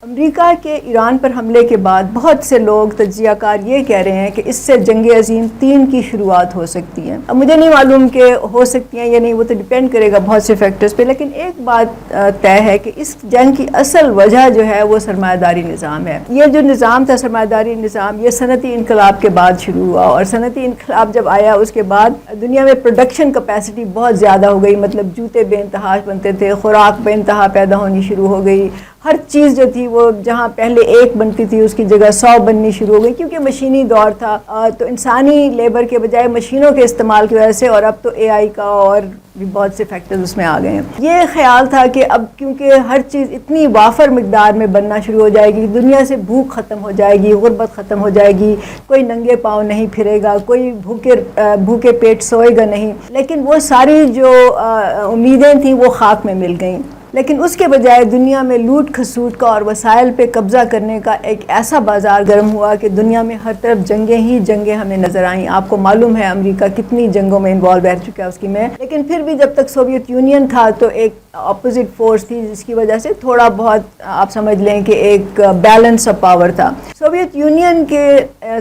امریکہ کے ایران پر حملے کے بعد بہت سے لوگ تجزیہ کار یہ کہہ رہے ہیں کہ اس سے جنگ عظیم 3 کی شروعات ہو سکتی ہے۔ اب مجھے نہیں معلوم کہ ہو سکتی ہیں یا نہیں، وہ تو ڈیپینڈ کرے گا بہت سے فیکٹرز پہ، لیکن ایک بات طے ہے کہ اس جنگ کی اصل وجہ جو ہے وہ سرمایہ داری نظام ہے۔ یہ جو نظام تھا سرمایہ داری نظام، یہ صنعتی انقلاب کے بعد شروع ہوا، اور صنعتی انقلاب جب آیا اس کے بعد دنیا میں پروڈکشن کیپیسٹی بہت زیادہ ہو گئی، مطلب جوتے بے انتہا بنتے تھے، خوراک بے انتہا پیدا ہونی شروع ہو گئی، ہر چیز جو تھی وہ جہاں پہلے 1 بنتی تھی اس کی جگہ 100 بننی شروع ہو گئی، کیونکہ مشینی دور تھا، تو انسانی لیبر کے بجائے مشینوں کے استعمال کی وجہ سے، اور اب تو اے آئی کا اور بھی بہت سے فیکٹرز اس میں آ گئے ہیں۔ یہ خیال تھا کہ اب کیونکہ ہر چیز اتنی وافر مقدار میں بننا شروع ہو جائے گی، دنیا سے بھوک ختم ہو جائے گی، غربت ختم ہو جائے گی، کوئی ننگے پاؤں نہیں پھرے گا، کوئی بھوکے پیٹ سوئے گا نہیں، لیکن وہ ساری جو امیدیں تھیں وہ خاک میں مل گئیں۔ لیکن اس کے بجائے دنیا میں لوٹ کھسوٹ کا اور وسائل پہ قبضہ کرنے کا ایک ایسا بازار گرم ہوا کہ دنیا میں ہر طرف جنگیں ہی جنگیں ہمیں نظر آئیں۔ آپ کو معلوم ہے امریکہ کتنی جنگوں میں انوالو رہ چکا ہے اس کی میں، لیکن پھر بھی جب تک سوویت یونین تھا تو ایک اپوزٹ فورس تھی، جس کی وجہ سے تھوڑا بہت آپ سمجھ لیں کہ ایک بیلنس آف پاور تھا۔ سوویت یونین کے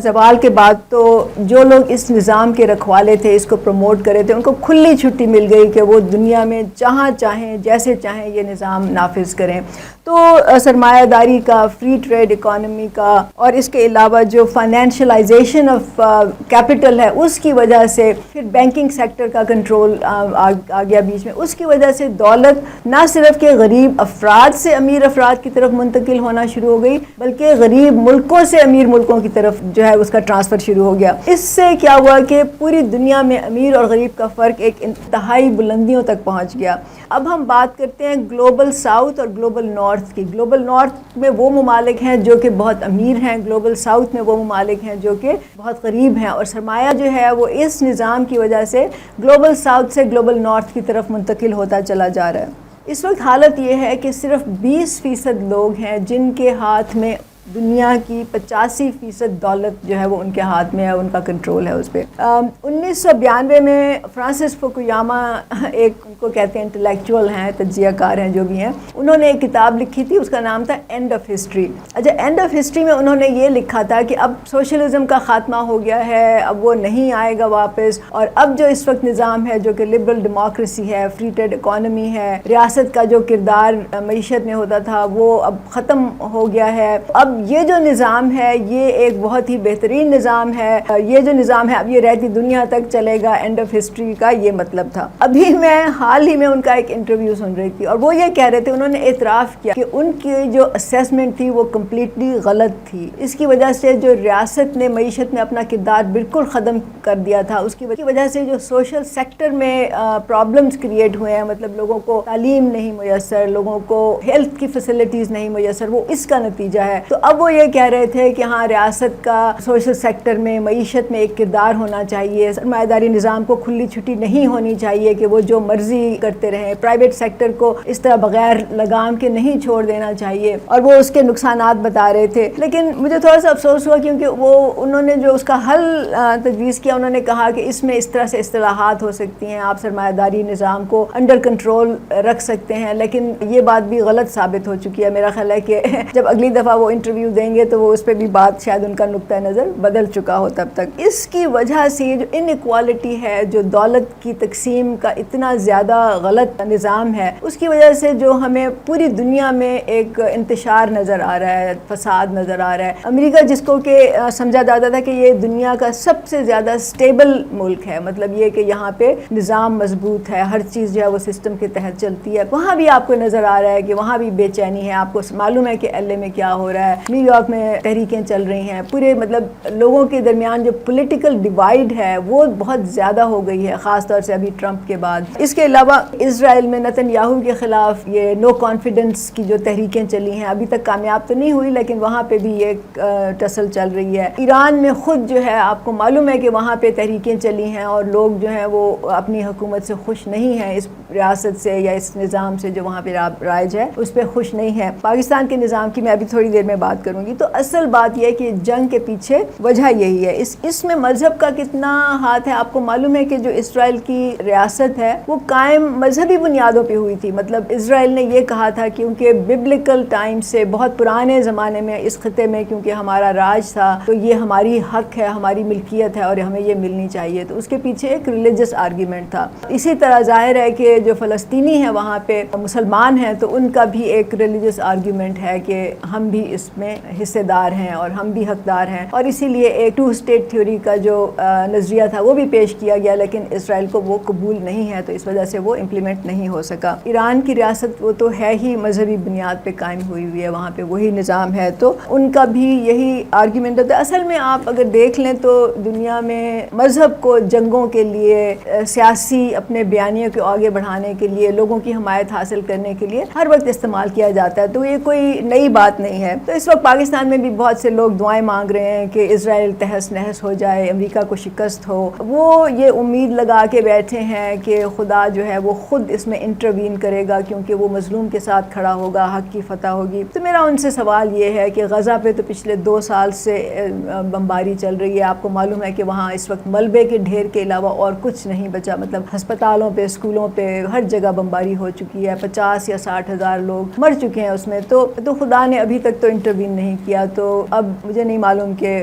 زوال کے بعد تو جو لوگ اس نظام کے رکھوالے تھے، اس کو پروموٹ کرے تھے، ان کو کھلی چھٹی مل گئی کہ وہ دنیا میں جہاں چاہیں جیسے چاہیں یہ نظام نافذ کریں۔ تو سرمایہ داری کا، فری ٹریڈ اکانومی کا، اور اس کے علاوہ جو فائنینشلائزیشن آف کیپٹل ہے اس کی وجہ سے، پھر بینکنگ سیکٹر کا کنٹرول آ گیا بیچ میں، اس کی وجہ سے دولت نہ صرف کہ غریب افراد سے امیر افراد کی طرف منتقل ہونا شروع ہو گئی، بلکہ غریب ملکوں سے امیر ملکوں کی طرف جو ہے اس کا ٹرانسفر شروع ہو گیا۔ اس سے کیا ہوا کہ پوری دنیا میں امیر اور غریب کا فرق ایک انتہائی بلندیوں تک پہنچ گیا۔ اب ہم بات کرتے ہیں گلوبل ساؤتھ اور گلوبل نارتھ کی۔ گلوبل نارتھ میں وہ ممالک ہیں جو کہ بہت امیر ہیں، گلوبل ساؤتھ میں وہ ممالک ہیں جو کہ بہت غریب ہیں، اور سرمایہ جو ہے وہ اس نظام کی وجہ سے گلوبل ساؤتھ سے گلوبل نارتھ کی طرف منتقل ہوتا چلا جا رہا ہے۔ اس وقت حالت یہ ہے کہ صرف 20% لوگ ہیں جن کے ہاتھ میں دنیا کی 85% دولت جو ہے وہ ان کے ہاتھ میں ہے، ان کا کنٹرول ہے اس پہ۔ 1992 میں فرانسس فوکویاما، ایک ان کو کہتے ہیں انٹلیکچوئل ہیں، تجزیہ کار ہیں جو بھی ہیں، انہوں نے ایک کتاب لکھی تھی، اس کا نام تھا اینڈ آف ہسٹری۔ اچھا، اینڈ آف ہسٹری میں انہوں نے یہ لکھا تھا کہ اب سوشلزم کا خاتمہ ہو گیا ہے، اب وہ نہیں آئے گا واپس، اور اب جو اس وقت نظام ہے جو کہ لبرل ڈیموکریسی ہے، فری ٹریڈ اکانومی ہے، ریاست کا جو کردار معیشت میں ہوتا تھا وہ اب ختم ہو گیا ہے۔ اب یہ جو نظام ہے یہ ایک بہت ہی بہترین نظام ہے، یہ جو نظام ہے اب یہ رہتی دنیا تک چلے گا۔ اینڈ آف ہسٹری کا یہ مطلب تھا۔ ابھی میں حال ہی میں ان کا ایک انٹرویو سن رہی تھی، اور وہ یہ کہہ رہے تھے، انہوں نے اعتراف کیا کہ ان کی جو اسیسمنٹ تھی وہ کمپلیٹلی غلط تھی۔ اس کی وجہ سے جو ریاست نے معیشت میں اپنا کردار بالکل ختم کر دیا تھا، اس کی وجہ سے جو سوشل سیکٹر میں پرابلمز کریٹ ہوئے ہیں، مطلب لوگوں کو تعلیم نہیں میسر، لوگوں کو ہیلتھ کی فیسلٹیز نہیں میسر، وہ اس کا نتیجہ ہے۔ تو اب وہ یہ کہہ رہے تھے کہ ہاں، ریاست کا سوشل سیکٹر میں معیشت میں ایک کردار ہونا چاہیے، سرمایہ داری نظام کو کھلی چھٹی نہیں ہونی چاہیے کہ وہ جو مرضی کرتے رہیں، پرائیویٹ سیکٹر کو اس طرح بغیر لگام کے نہیں چھوڑ دینا چاہیے، اور وہ اس کے نقصانات بتا رہے تھے۔ لیکن مجھے تھوڑا سا افسوس ہوا، کیونکہ انہوں نے جو اس کا حل تجویز کیا، انہوں نے کہا کہ اس میں اس طرح سے اصطلاحات ہو سکتی ہیں، آپ سرمایہ داری نظام کو انڈر کنٹرول رکھ سکتے ہیں، لیکن یہ بات بھی غلط ثابت ہو چکی ہے۔ میرا خیال ہے کہ جب اگلی دفعہ وہ انٹرویو دیں گے تو وہ اس پہ بھی بات شاید ان کا نقطہ نظر بدل چکا ہو تب تک۔ اس کی وجہ سے جو ان ایکوالٹی ہے، جو دولت کی تقسیم کا اتنا زیادہ غلط نظام ہے، اس کی وجہ سے جو ہمیں پوری دنیا میں ایک انتشار نظر آ رہا ہے، فساد نظر آ رہا ہے۔ امریکہ جس کو کہ سمجھا جاتا تھا کہ یہ دنیا کا سب سے زیادہ سٹیبل ملک ہے، مطلب یہ کہ یہاں پہ نظام مضبوط ہے، ہر چیز جو ہے وہ سسٹم کے تحت چلتی ہے، وہاں بھی آپ کو نظر آ رہا ہے کہ وہاں بھی بے چینی ہے۔ آپ کو معلوم ہے کہ LA میں کیا ہو رہا ہے، نیو یارک میں تحریکیں چل رہی ہیں، پورے مطلب لوگوں کے درمیان جو پولیٹیکل ڈیوائیڈ ہے وہ بہت زیادہ ہو گئی ہے، خاص طور سے ابھی ٹرمپ کے بعد۔ اس کے علاوہ اسرائیل میں نتن یاہو کے خلاف یہ نو کانفیڈنس کی جو تحریکیں چلی ہیں، ابھی تک کامیاب تو نہیں ہوئی، لیکن وہاں پہ بھی ایک ٹسل چل رہی ہے۔ ایران میں خود جو ہے آپ کو معلوم ہے کہ وہاں پہ تحریکیں چلی ہیں، اور لوگ جو ہیں وہ اپنی حکومت سے خوش نہیں ہیں، اس ریاست سے یا اس نظام سے جو وہاں پہ رائج ہے اس پہ خوش نہیں ہے۔ پاکستان کے نظام کی میں ابھی تھوڑی دیر میں بات بات کروں گی. تو اصل بات یہ ہے کہ جنگ کے پیچھے وجہ یہی ہے. اس میں مذہب کا کتنا ہاتھ ہے. آپ کو معلوم ہے کہ جو اسرائیل کی ریاست ہے وہ قائم مذہبی بنیادوں پہ ہوئی تھی. مطلب اسرائیل نے یہ کہا تھا کیونکہ ببلیکل ٹائم سے بہت پرانے زمانے میں اس خطے میں کیونکہ ہمارا راج تھا تو یہ ہماری حق ہے, ہماری ملکیت ہے اور ہمیں یہ ملنی چاہیے. تو اس کے پیچھے ایک ریلیجس آرگیومنٹ تھا. اسی طرح ظاہر ہے کہ جو فلسطینی ہیں وہاں پہ مسلمان ہیں تو ان کا بھی ایک ریلیجس آرگیومنٹ ہے کہ ہم بھی اس میں حصے دار ہیں اور ہم بھی حقدار ہیں. اور اسی لیے ایک 2 اسٹیٹ تھیوری کا جو نظریہ تھا وہ بھی پیش کیا گیا, لیکن اسرائیل کو وہ قبول نہیں ہے تو اس وجہ سے وہ امپلیمنٹ نہیں ہو سکا. ایران کی ریاست وہ تو ہے ہی مذہبی بنیاد پہ قائم ہوئی ہوئی ہے, وہاں پہ وہی نظام ہے تو ان کا بھی یہی آرگیومنٹ ہوتا ہے. اصل میں آپ اگر دیکھ لیں تو دنیا میں مذہب کو جنگوں کے لیے, سیاسی اپنے بیانیوں کو آگے بڑھانے کے لیے, لوگوں کی حمایت حاصل کرنے کے لیے ہر وقت استعمال کیا جاتا ہے. تو یہ کوئی نئی بات نہیں ہے. تو اس وقت پاکستان میں بھی بہت سے لوگ دعائیں مانگ رہے ہیں کہ اسرائیل تہس نہس ہو جائے, امریکہ کو شکست ہو. وہ یہ امید لگا کے بیٹھے ہیں کہ خدا جو ہے وہ خود اس میں انٹروین کرے گا کیونکہ وہ مظلوم کے ساتھ کھڑا ہوگا, حق کی فتح ہوگی. تو میرا ان سے سوال یہ ہے کہ غزہ پہ تو پچھلے 2 سال سے بمباری چل رہی ہے. آپ کو معلوم ہے کہ وہاں اس وقت ملبے کے ڈھیر کے علاوہ اور کچھ نہیں بچا. مطلب ہسپتالوں پہ, اسکولوں پہ, ہر جگہ بمباری ہو چکی ہے. 50 یا 60 ہزار لوگ مر چکے ہیں اس میں. تو خدا نے ابھی تک تو انٹروین نہیں کیا. تو اب مجھے نہیں معلوم کہ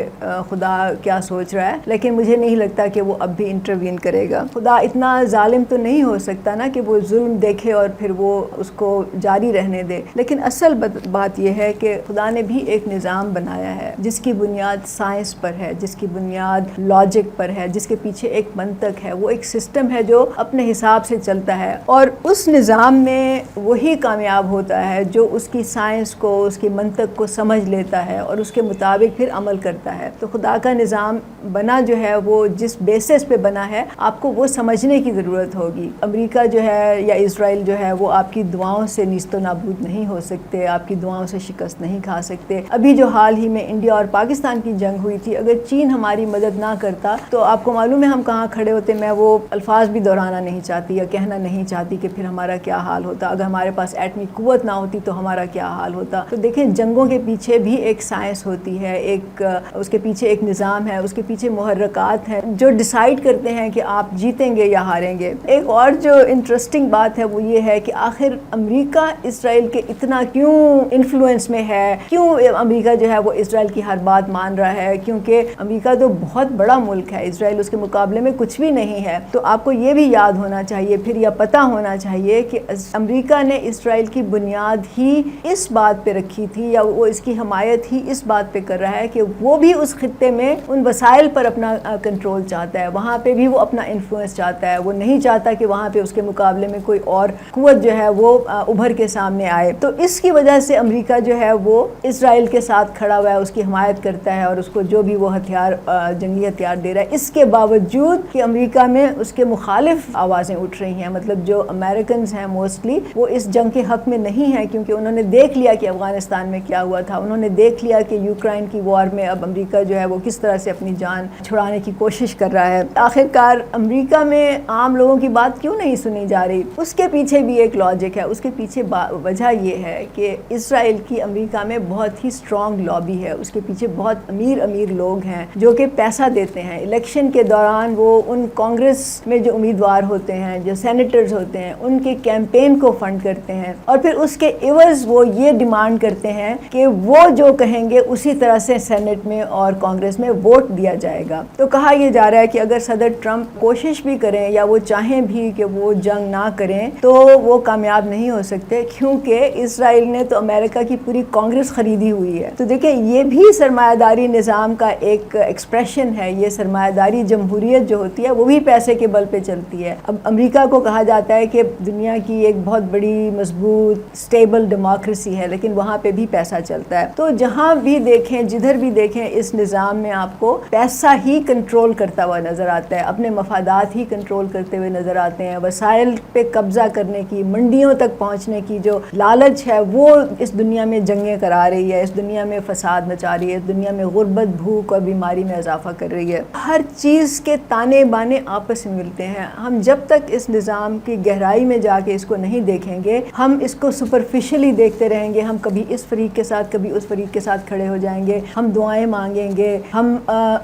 خدا کیا سوچ رہا ہے, لیکن مجھے نہیں لگتا کہ وہ اب بھی انٹروین کرے گا. خدا اتنا ظالم تو نہیں ہو سکتا نا کہ وہ ظلم دیکھے اور پھر وہ اس کو جاری رہنے دے. لیکن اصل بات یہ ہے کہ خدا نے بھی ایک نظام بنایا ہے جس کی بنیاد سائنس پر ہے, جس کی بنیاد لاجک پر ہے, جس کے پیچھے ایک منطق ہے. وہ ایک سسٹم ہے جو اپنے حساب سے چلتا ہے اور اس نظام میں وہی کامیاب ہوتا ہے جو اس کی سائنس کو, اس کی منطق کو سمجھ لیتا ہے اور اس کے مطابق پھر عمل کرتا ہے. تو خدا کا نظام بنا جو ہے وہ جس بیسس پہ بنا ہے آپ کو وہ سمجھنے کی ضرورت ہوگی. امریکہ جو ہے یا اسرائیل جو ہے وہ آپ کی دعاؤں سے نیست و نابود نہیں ہو سکتے, آپ کی دعاؤں سے شکست نہیں کھا سکتے. ابھی جو حال ہی میں انڈیا اور پاکستان کی جنگ ہوئی تھی, اگر چین ہماری مدد نہ کرتا تو آپ کو معلوم ہے ہم کہاں کھڑے ہوتے. میں وہ الفاظ بھی دہرانا نہیں چاہتی یا کہنا نہیں چاہتی کہ پھر ہمارا کیا حال ہوتا. اگر ہمارے پاس ایٹمی قوت نہ ہوتی تو ہمارا کیا حال ہوتا. تو دیکھیں جنگوں کے پیچھے بھی ایک سائنس ہوتی ہے, ایک اس کے پیچھے ایک نظام ہے, اس کے پیچھے محرکات ہیں جو ڈیسائیڈ کرتے ہیں کہ آپ جیتیں گے یا ہاریں گے. ایک اور جو انٹرسٹنگ بات ہے وہ یہ ہے کہ آخر امریکہ اسرائیل کے اتنا کیوں انفلوئنس میں ہے, کیوں امریکہ جو ہے وہ اسرائیل کی ہر بات مان رہا ہے, کیونکہ امریکہ تو بہت بڑا ملک ہے, اسرائیل اس کے مقابلے میں کچھ بھی نہیں ہے. تو آپ کو یہ بھی یاد ہونا چاہیے پھر یا پتہ ہونا چاہیے کہ امریکہ نے اسرائیل کی بنیاد ہی اس بات پہ رکھی تھی یا وہ اس کی حمایت ہی اس بات پہ کر رہا ہے کہ وہ بھی اس خطے میں ان وسائل پر اپنا کنٹرول چاہتا ہے, وہاں پہ بھی وہ اپنا انفلوئنس چاہتا ہے. وہ نہیں چاہتا کہ وہاں پہ اس کے مقابلے میں کوئی اور قوت جو ہے وہ ابھر کے سامنے آئے. تو اس کی وجہ سے امریکہ جو ہے وہ اسرائیل کے ساتھ کھڑا ہوا ہے, اس کی حمایت کرتا ہے اور اس کو جو بھی وہ ہتھیار, جنگی ہتھیار دے رہا ہے. اس کے باوجود کہ امریکہ میں اس کے مخالف آوازیں اٹھ رہی ہیں, مطلب جو امریکنز ہیں موسٹلی وہ اس جنگ کے حق میں نہیں ہیں کیونکہ انہوں نے دیکھ لیا کہ افغانستان میں کیا ہوا تھا, انہوں نے دیکھ لیا کہ یوکرائن کی وار میں اب امریکہ جو ہے وہ کس طرح سے اپنی جان چھڑانے کی کوشش کر رہا ہے. آخرکار امریکہ میں عام لوگوں کی بات کیوں نہیں سنی جا رہی, اس کے پیچھے بھی ایک لاجک ہے. اس کے پیچھے وجہ یہ ہے کہ اسرائیل کی امریکہ میں بہت ہی اسٹرانگ لابی ہے, اس کے پیچھے بہت امیر لوگ ہیں جو کہ پیسہ دیتے ہیں. الیکشن کے دوران وہ ان کانگریس میں جو امیدوار ہوتے ہیں, جو سینیٹرز ہوتے ہیں, ان کے کیمپین کو فنڈ کرتے ہیں اور پھر اس کے عوض وہ یہ ڈیمانڈ کرتے ہیں کہ وہ جو کہیں گے اسی طرح سے سینٹ میں اور کانگریس میں ووٹ دیا جائے گا. تو کہا یہ جا رہا ہے کہ اگر صدر ٹرمپ کوشش بھی کریں یا وہ چاہیں بھی کہ وہ جنگ نہ کریں تو وہ کامیاب نہیں ہو سکتے کیونکہ اسرائیل نے تو امریکہ کی پوری کانگریس خریدی ہوئی ہے. تو دیکھیں یہ بھی سرمایہ داری نظام کا ایک ایکسپریشن ہے. یہ سرمایہ داری جمہوریت جو ہوتی ہے وہ بھی پیسے کے بل پہ چلتی ہے. اب امریکہ کو کہا جاتا ہے کہ دنیا کی ایک بہت بڑی مضبوط اسٹیبل ڈیموکریسی ہے, لیکن وہاں پہ بھی پیسہ چلتا ہے. تو جہاں بھی دیکھیں, جدھر بھی دیکھیں, اس نظام میں آپ کو پیسہ ہی کنٹرول کرتا ہوا نظر آتا ہے, اپنے مفادات ہی کنٹرول کرتے ہوئے نظر آتے ہیں. وسائل پہ قبضہ کرنے کی, منڈیوں تک پہنچنے کی جو لالچ ہے وہ اس دنیا میں جنگیں کرا رہی ہے, اس دنیا میں فساد مچا رہی ہے, اس دنیا میں غربت, بھوک اور بیماری میں اضافہ کر رہی ہے. ہر چیز کے تانے بانے آپس میں ملتے ہیں. ہم جب تک اس نظام کی گہرائی میں جا کے اس کو نہیں دیکھیں گے, ہم اس کو سپرفیشلی دیکھتے رہیں گے. ہم کبھی اس فریق کے ساتھ کبھی اس فریق کے ساتھ کھڑے ہو جائیں گے, ہم دعائیں مانگیں گے, ہم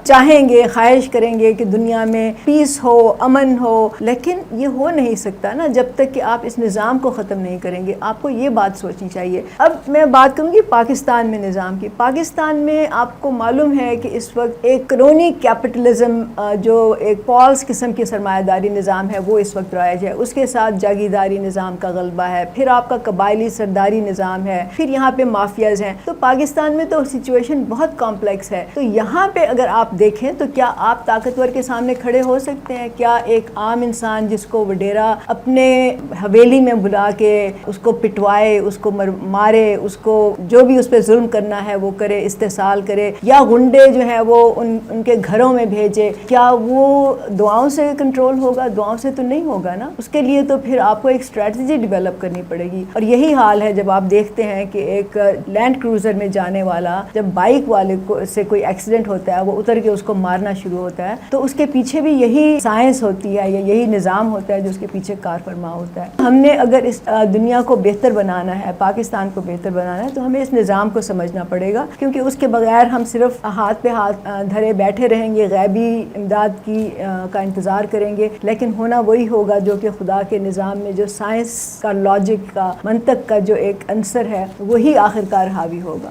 چاہیں گے, خواہش کریں گے کہ دنیا میں پیس ہو, امن ہو, لیکن یہ ہو نہیں سکتا نا جب تک کہ آپ اس نظام کو ختم نہیں کریں گے. آپ کو یہ بات سوچنی چاہیے. اب میں بات کروں گی پاکستان میں نظام کی. پاکستان میں آپ کو معلوم ہے کہ اس وقت ایک کرونی کیپٹلزم جو ایک فالس قسم کی سرمایہ داری نظام ہے وہ اس وقت رائج ہے. اس کے ساتھ جاگیرداری نظام کا غلبہ ہے, پھر آپ کا قبائلی سرداری نظام ہے, پھر یہاں پہ مافیاز ہیں. تو پاکستان میں تو سچویشن بہت کمپلیکس ہے. تو یہاں پہ اگر آپ دیکھیں تو کیا آپ طاقتور کے سامنے کھڑے ہو سکتے ہیں؟ کیا ایک عام انسان جس کو وڈیرا اپنے حویلی میں بلا کے اس کو پٹوائے, اس کو مارے, اس کو جو بھی اس پہ ظلم کرنا ہے وہ کرے, استحصال کرے, یا غنڈے جو ہیں وہ ان کے گھروں میں بھیجے, کیا وہ دعاؤں سے کنٹرول ہوگا؟ دعاؤں سے تو نہیں ہوگا نا. اس کے لیے تو پھر آپ کو ایک اسٹریٹجی ڈیولپ کرنی پڑے گی. اور یہی حال ہے جب آپ دیکھتے ہیں کہ ایک لینڈ کروزر میں جانے والا جب بائک والے سے کوئی ایکسیڈنٹ ہوتا ہے, وہ اتر کے اس کو مارنا شروع ہوتا ہے, تو اس کے پیچھے بھی یہی سائنس ہوتی ہے یا یہی نظام ہوتا ہے جو اس کے پیچھے کار فرما ہوتا ہے. ہم نے اگر اس دنیا کو بہتر بنانا ہے, پاکستان کو بہتر بنانا ہے, تو ہمیں اس نظام کو سمجھنا پڑے گا, کیونکہ اس کے بغیر ہم صرف ہاتھ پہ ہاتھ دھرے بیٹھے رہیں گے, غیبی امداد کا انتظار کریں گے, لیکن ہونا وہی ہوگا جو کہ خدا کے نظام میں جو سائنس کا, لاجک کا, منطق کا جو ایک عنصر ہے وہی آخرکار حاوی ہوگا.